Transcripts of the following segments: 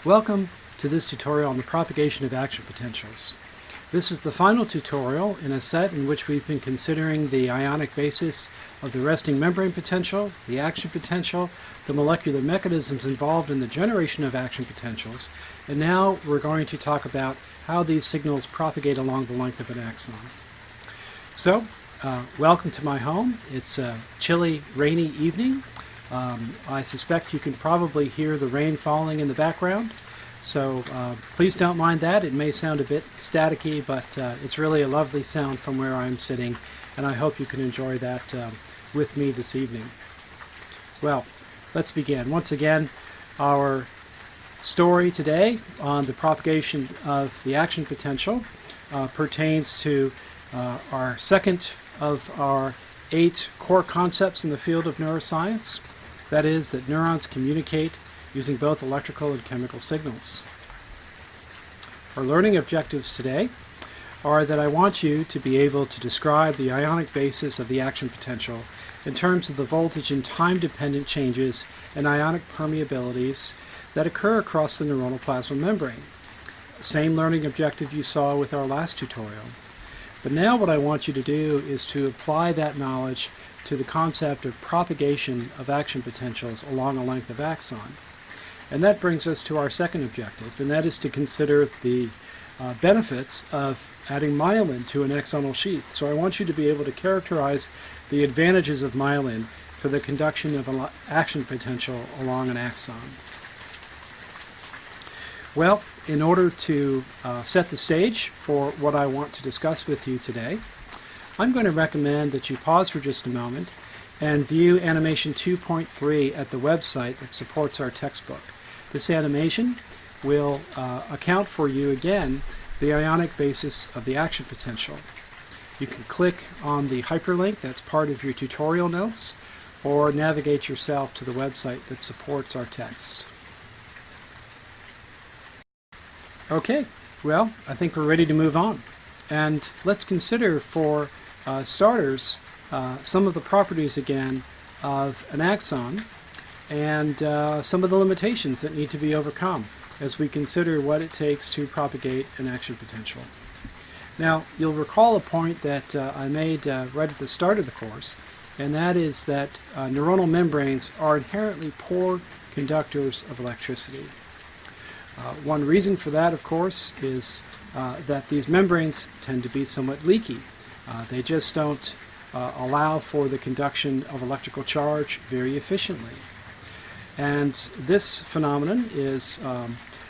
Welcome to this tutorial on the propagation of action potentials. This is the final tutorial in a set in which we've been considering the ionic basis of the resting membrane potential, the action potential, the molecular mechanisms involved in the generation of action potentials, and now we're going to talk about how these signals propagate along the length of an axon. So, welcome to my home. It's a chilly, rainy evening. I suspect you can probably hear the rain falling in the background, so please don't mind that. It may sound a bit staticky, but it's really a lovely sound from where I'm sitting, and I hope you can enjoy that with me this evening. Well, let's begin. Once again, our story today on the propagation of the action potential pertains to our second of our 8 core concepts in the field of neuroscience. That is, that neurons communicate using both electrical and chemical signals. Our learning objectives today are that I want you to be able to describe the ionic basis of the action potential in terms of the voltage and time-dependent changes in ionic permeabilities that occur across the neuronal plasma membrane. Same learning objective you saw with our last tutorial. But now what I want you to do is to apply that knowledge to the concept of propagation of action potentials along a length of axon. And that brings us to our second objective, and that is to consider the benefits of adding myelin to an axonal sheath. So I want you to be able to characterize the advantages of myelin for the conduction of an action potential along an axon. Well, in order to set the stage for what I want to discuss with you today, I'm going to recommend that you pause for just a moment and view animation 2.3 at the website that supports our textbook. This animation will account for you again the ionic basis of the action potential. You can click on the hyperlink that's part of your tutorial notes, or navigate yourself to the website that supports our text. Okay, well, I think we're ready to move on. And let's consider for starters some of the properties again of an axon and some of the limitations that need to be overcome as we consider what it takes to propagate an action potential. Now, you'll recall a point that I made right at the start of the course, and that is that neuronal membranes are inherently poor conductors of electricity. One reason for that, of course, is that these membranes tend to be somewhat leaky. They just don't allow for the conduction of electrical charge very efficiently. And this phenomenon is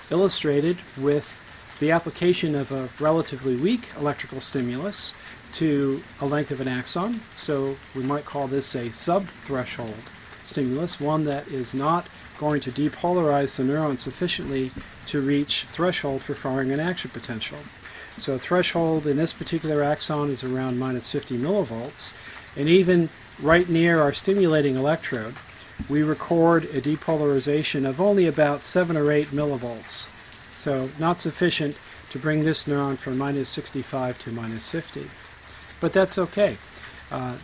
illustrated with the application of a relatively weak electrical stimulus to a length of an axon. So we might call this a sub-threshold stimulus, one that is not going to depolarize the neuron sufficiently to reach threshold for firing an action potential. So a threshold in this particular axon is around minus 50 millivolts, and even right near our stimulating electrode, we record a depolarization of only about 7 or 8 millivolts. So not sufficient to bring this neuron from minus 65 to minus 50. But that's okay.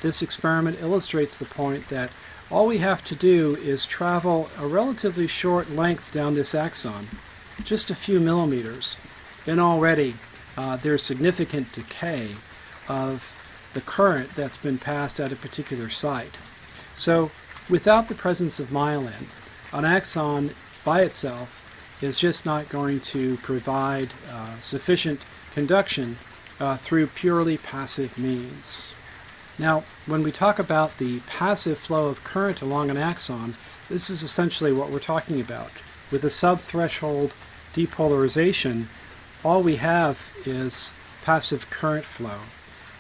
This experiment illustrates the point that all we have to do is travel a relatively short length down this axon, just a few millimeters, and already there's significant decay of the current that's been passed at a particular site. So without the presence of myelin, an axon by itself is just not going to provide sufficient conduction through purely passive means. Now, when we talk about the passive flow of current along an axon, this is essentially what we're talking about. With a sub-threshold depolarization, all we have is passive current flow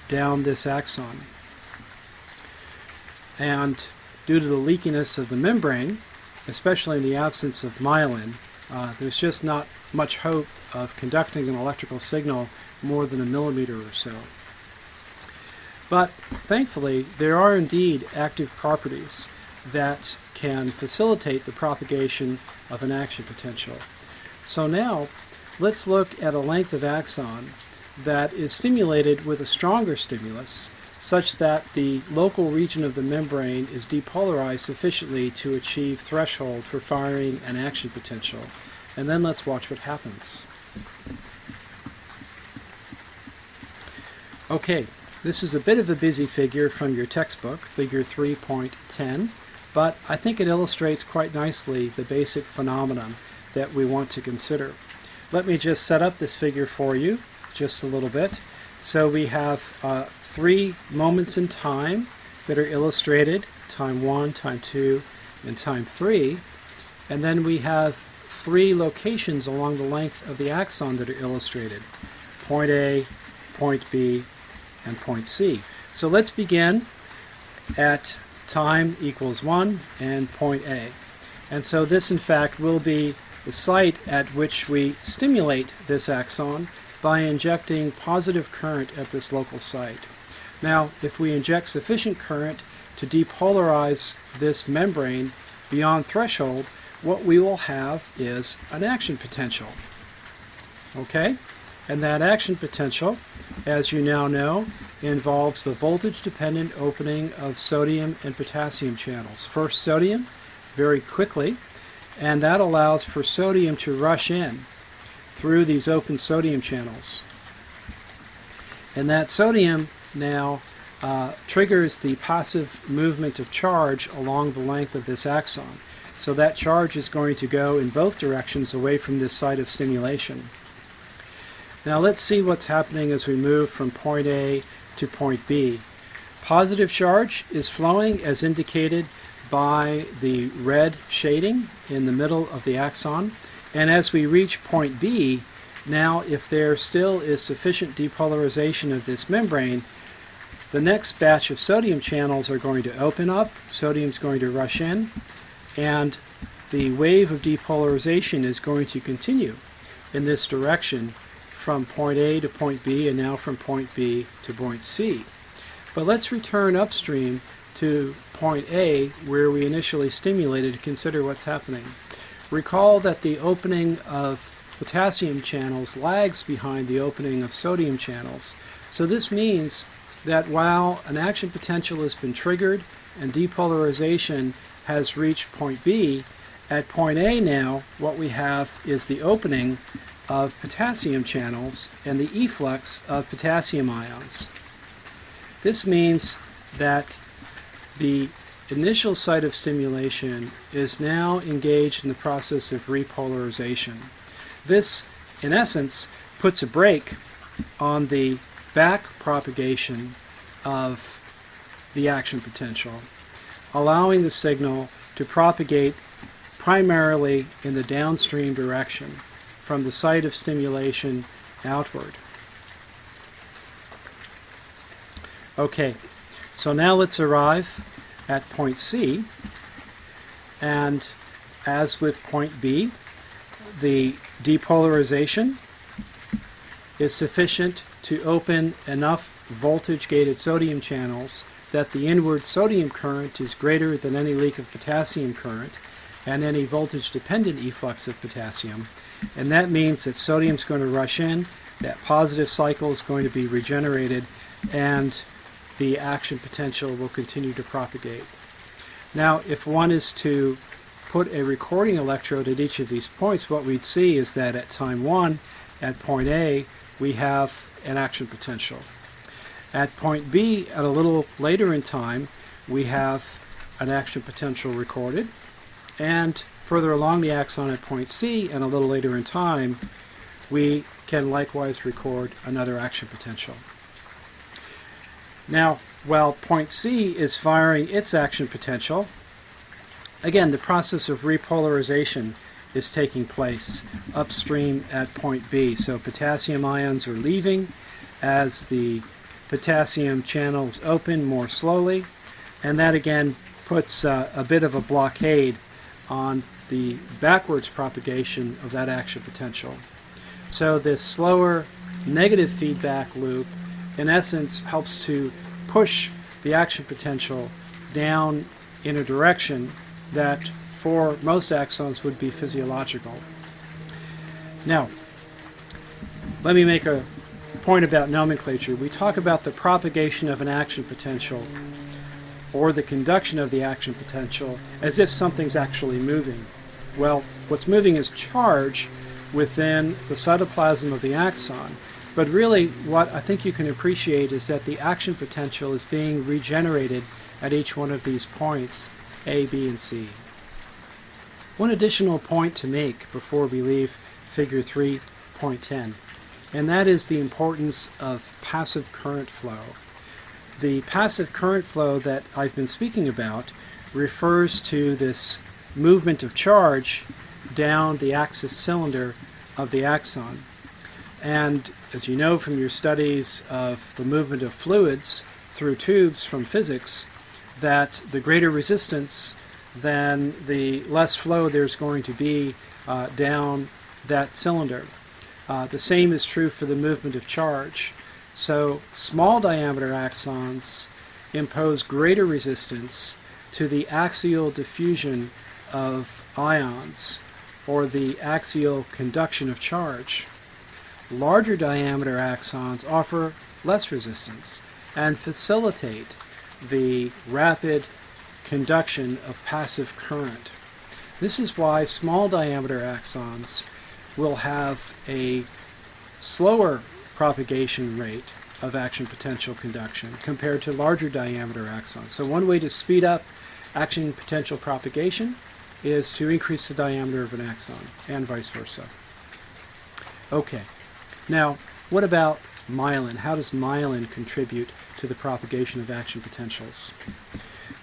down this axon. And due to the leakiness of the membrane, especially in the absence of myelin, there's just not much hope of conducting an electrical signal more than a millimeter or so. But thankfully, there are indeed active properties that can facilitate the propagation of an action potential. So now, let's look at a length of axon that is stimulated with a stronger stimulus, such that the local region of the membrane is depolarized sufficiently to achieve threshold for firing an action potential. and then let's watch what happens. Okay, this is a bit of a busy figure from your textbook, figure 3.10, but I think it illustrates quite nicely the basic phenomenon that we want to consider. Let me just set up this figure for you just a little bit. So we have 3 moments in time that are illustrated, time 1, time 2, and time 3. And then we have 3 locations along the length of the axon that are illustrated, point A, point B, and point C. So let's begin at time equals 1 and point A. And so this in fact will be the site at which we stimulate this axon by injecting positive current at this local site. Now, if we inject sufficient current to depolarize this membrane beyond threshold, what we will have is an action potential. Okay? And that action potential, as you now know, involves the voltage-dependent opening of sodium and potassium channels. First sodium, very quickly, and that allows for sodium to rush in through these open sodium channels. And that sodium now triggers the passive movement of charge along the length of this axon. So that charge is going to go in both directions away from this site of stimulation. Now let's see what's happening as we move from point A to point B. Positive charge is flowing as indicated by the red shading in the middle of the axon. And as we reach point B, now if there still is sufficient depolarization of this membrane, the next batch of sodium channels are going to open up, sodium's going to rush in, and the wave of depolarization is going to continue in this direction from point A to point B and now from point B to point C. But let's return upstream to point A where we initially stimulated to consider what's happening. Recall that the opening of potassium channels lags behind the opening of sodium channels. So this means that while an action potential has been triggered and depolarization has reached point B, at point A now what we have is the opening of potassium channels and the efflux of potassium ions. This means that the initial site of stimulation is now engaged in the process of repolarization. This, in essence, puts a brake on the back propagation of the action potential, allowing the signal to propagate primarily in the downstream direction from the site of stimulation outward. Okay, so now let's arrive at point C, and as with point B, the depolarization is sufficient to open enough voltage-gated sodium channels that the inward sodium current is greater than any leak of potassium current and any voltage-dependent efflux of potassium. And that means that sodium is going to rush in, that positive cycle is going to be regenerated, and the action potential will continue to propagate. Now, if one is to put a recording electrode at each of these points, what we'd see is that at time 1, at point A, we have an action potential. At point B, at a little later in time, we have an action potential recorded. And further along the axon at point C, and a little later in time, we can likewise record another action potential. Now, while point C is firing its action potential, again, the process of repolarization is taking place upstream at point B. So potassium ions are leaving as the potassium channels open more slowly, and that again puts a bit of a blockade on the backwards propagation of that action potential. So this slower negative feedback loop in essence helps to push the action potential down in a direction that for most axons would be physiological. Now, let me make a point about nomenclature. We talk about the propagation of an action potential or the conduction of the action potential as if something's actually moving. Well, What's moving is charge within the cytoplasm of the axon. But really, what I think you can appreciate is that the action potential is being regenerated at each one of these points, A, B, and C. One additional point to make before we leave Figure 3.10, and that is the importance of passive current flow. The passive current flow that I've been speaking about refers to this movement of charge down the axis cylinder of the axon. And as you know from your studies of the movement of fluids through tubes from physics, that the greater resistance, then the less flow there's going to be down that cylinder. The same is true for the movement of charge. So small diameter axons impose greater resistance to the axial diffusion of ions, or the axial conduction of charge. Larger diameter axons offer less resistance and facilitate the rapid conduction of passive current. This is why small diameter axons will have a slower propagation rate of action potential conduction compared to larger diameter axons. So one way to speed up action potential propagation is to increase the diameter of an axon, and vice versa. Okay, now what about myelin? How does myelin contribute to the propagation of action potentials?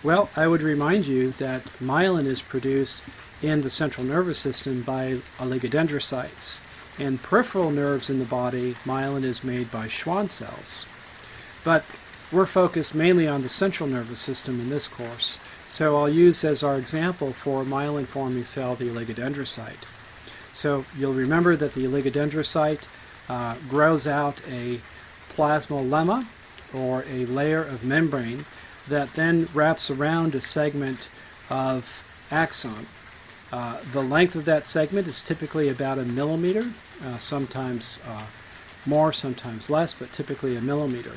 Well, I would remind you that myelin is produced in the central nervous system by oligodendrocytes. In peripheral nerves in the body, myelin is made by Schwann cells. But we're focused mainly on the central nervous system in this course, so I'll use as our example for myelin-forming cell the oligodendrocyte. So you'll remember that the oligodendrocyte grows out a plasmolemma, or a layer of membrane, that then wraps around a segment of axon. The length of that segment is typically about 1 millimeter, sometimes more, sometimes less, but typically 1 millimeter.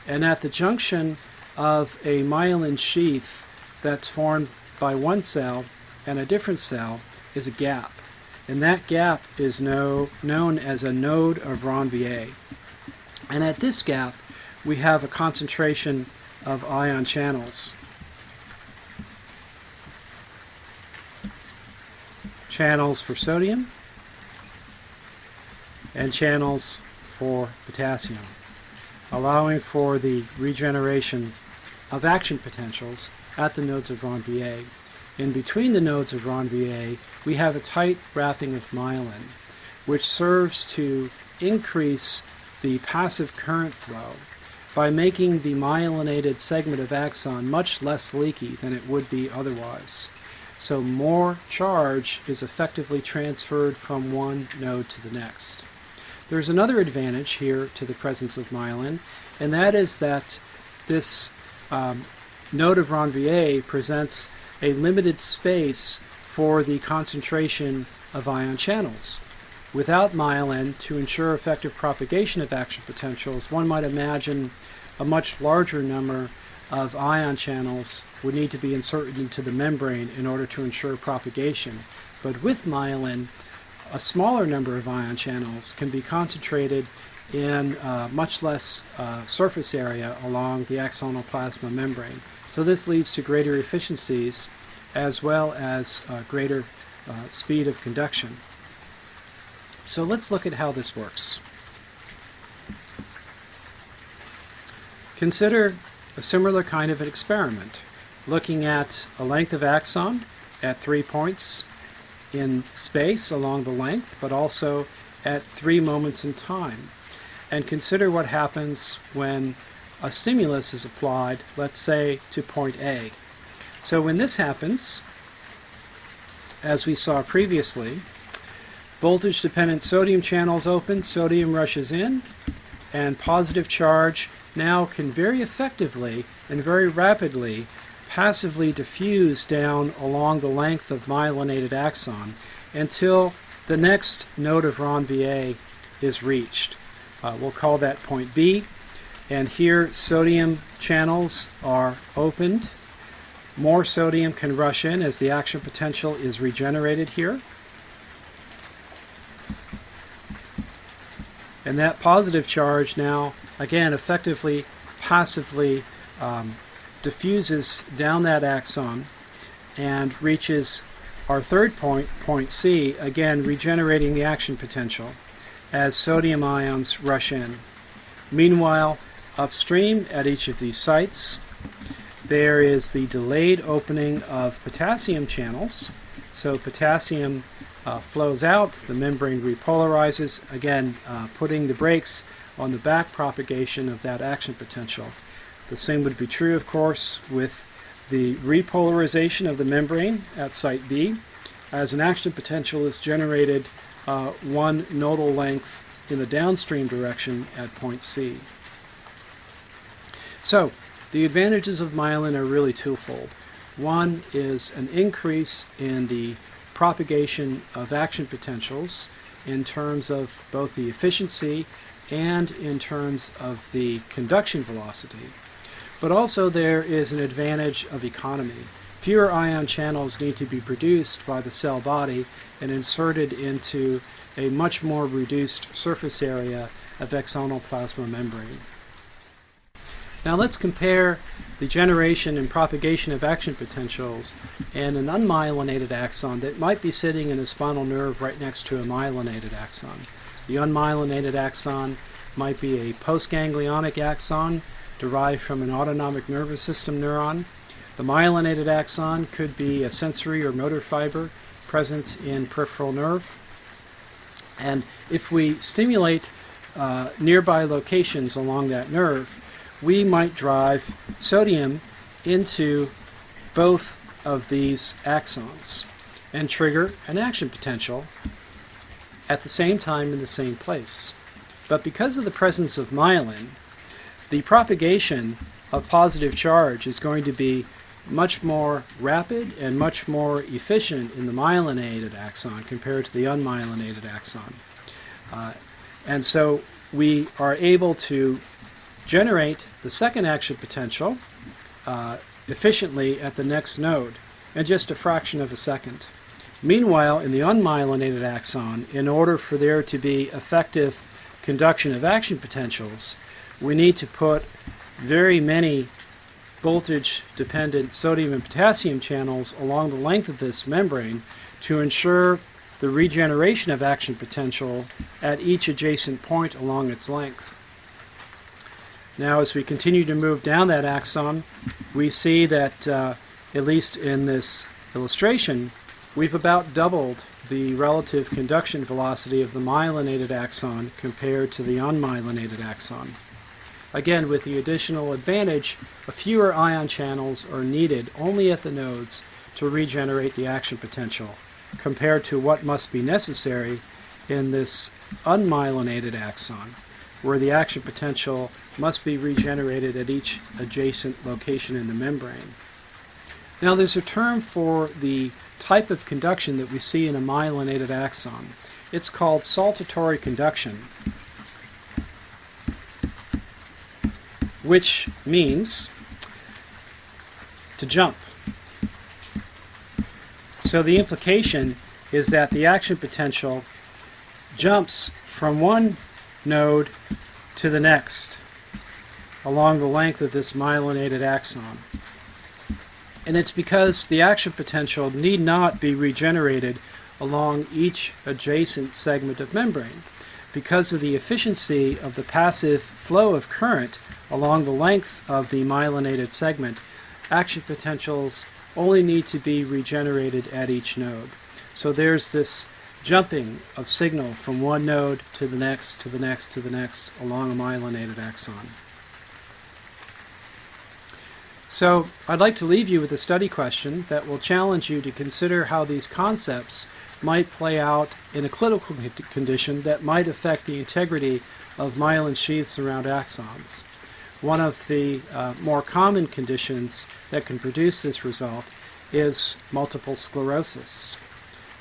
And at the junction of a myelin sheath that's formed by one cell and a different cell is a gap. And that gap is known as a node of Ranvier. And at this gap, we have a concentration of ion channels. Channels for sodium and channels for potassium, allowing for the regeneration of action potentials at the nodes of Ranvier. In between the nodes of Ranvier, we have a tight wrapping of myelin, which serves to increase the passive current flow by making the myelinated segment of axon much less leaky than it would be otherwise. So more charge is effectively transferred from one node to the next. There's another advantage here to the presence of myelin, and that is that this node of Ranvier presents a limited space for the concentration of ion channels. Without myelin, to ensure effective propagation of action potentials, one might imagine a much larger number of ion channels would need to be inserted into the membrane in order to ensure propagation. But with myelin, a smaller number of ion channels can be concentrated in much less surface area along the axonal plasma membrane. So this leads to greater efficiencies as well as greater speed of conduction. So let's look at how this works. Consider a similar kind of an experiment, looking at a length of axon at 3 points in space along the length, but also at 3 moments in time. And consider what happens when a stimulus is applied, let's say, to point A. So when this happens, as we saw previously, voltage-dependent sodium channels open, sodium rushes in, and positive charge now can very effectively and very rapidly passively diffuse down along the length of myelinated axon until the next node of Ranvier is reached. We'll call that point B, and here sodium channels are opened. More sodium can rush in as the action potential is regenerated here. And that positive charge now, again, effectively, passively diffuses down that axon and reaches our third point, point C, again regenerating the action potential as sodium ions rush in. Meanwhile, upstream at each of these sites, there is the delayed opening of potassium channels. So potassium flows out, the membrane repolarizes, again putting the brakes on the back propagation of that action potential. The same would be true, of course, with the repolarization of the membrane at site B, as an action potential is generated one nodal length in the downstream direction at point C. So, the advantages of myelin are really twofold. One is an increase in the propagation of action potentials in terms of both the efficiency and in terms of the conduction velocity. But also there is an advantage of economy. Fewer ion channels need to be produced by the cell body and inserted into a much more reduced surface area of axonal plasma membrane. Now let's compare the generation and propagation of action potentials in an unmyelinated axon that might be sitting in a spinal nerve right next to a myelinated axon. The unmyelinated axon might be a postganglionic axon derived from an autonomic nervous system neuron. The myelinated axon could be a sensory or motor fiber present in peripheral nerve. And if we stimulate nearby locations along that nerve, we might drive sodium into both of these axons and trigger an action potential at the same time in the same place. But because of the presence of myelin, the propagation of positive charge is going to be much more rapid and much more efficient in the myelinated axon compared to the unmyelinated axon. And so we are able to generate the second action potential efficiently at the next node in just a fraction of a second. Meanwhile, in the unmyelinated axon, in order for there to be effective conduction of action potentials, we need to put very many voltage-dependent sodium and potassium channels along the length of this membrane to ensure the regeneration of action potential at each adjacent point along its length. Now, as we continue to move down that axon, we see that, at least in this illustration, we've about doubled the relative conduction velocity of the myelinated axon compared to the unmyelinated axon. Again, with the additional advantage of fewer ion channels are needed only at the nodes to regenerate the action potential, compared to what must be necessary in this unmyelinated axon, where the action potential must be regenerated at each adjacent location in the membrane. Now, there's a term for the type of conduction that we see in a myelinated axon. It's called saltatory conduction, which means to jump. So the implication is that the action potential jumps from one node to the next along the length of this myelinated axon. And it's because the action potential need not be regenerated along each adjacent segment of membrane. Because of the efficiency of the passive flow of current along the length of the myelinated segment, action potentials only need to be regenerated at each node. So there's this jumping of signal from one node to the next, to the next, to the next along a myelinated axon. So I'd like to leave you with a study question that will challenge you to consider how these concepts might play out in a clinical condition that might affect the integrity of myelin sheaths around axons. One of the more common conditions that can produce this result is multiple sclerosis.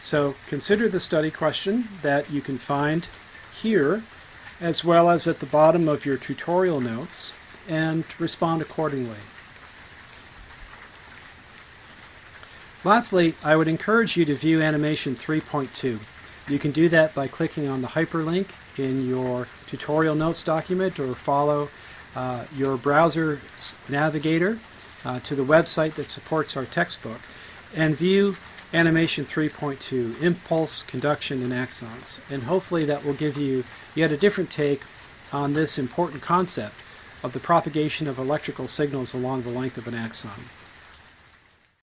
So consider the study question that you can find here, as well as at the bottom of your tutorial notes, and respond accordingly. Lastly, I would encourage you to view animation 3.2. You can do that by clicking on the hyperlink in your tutorial notes document, or follow your browser navigator to the website that supports our textbook, and view Animation 3.2, Impulse, Conduction, and Axons. And hopefully that will give you yet a different take on this important concept of the propagation of electrical signals along the length of an axon.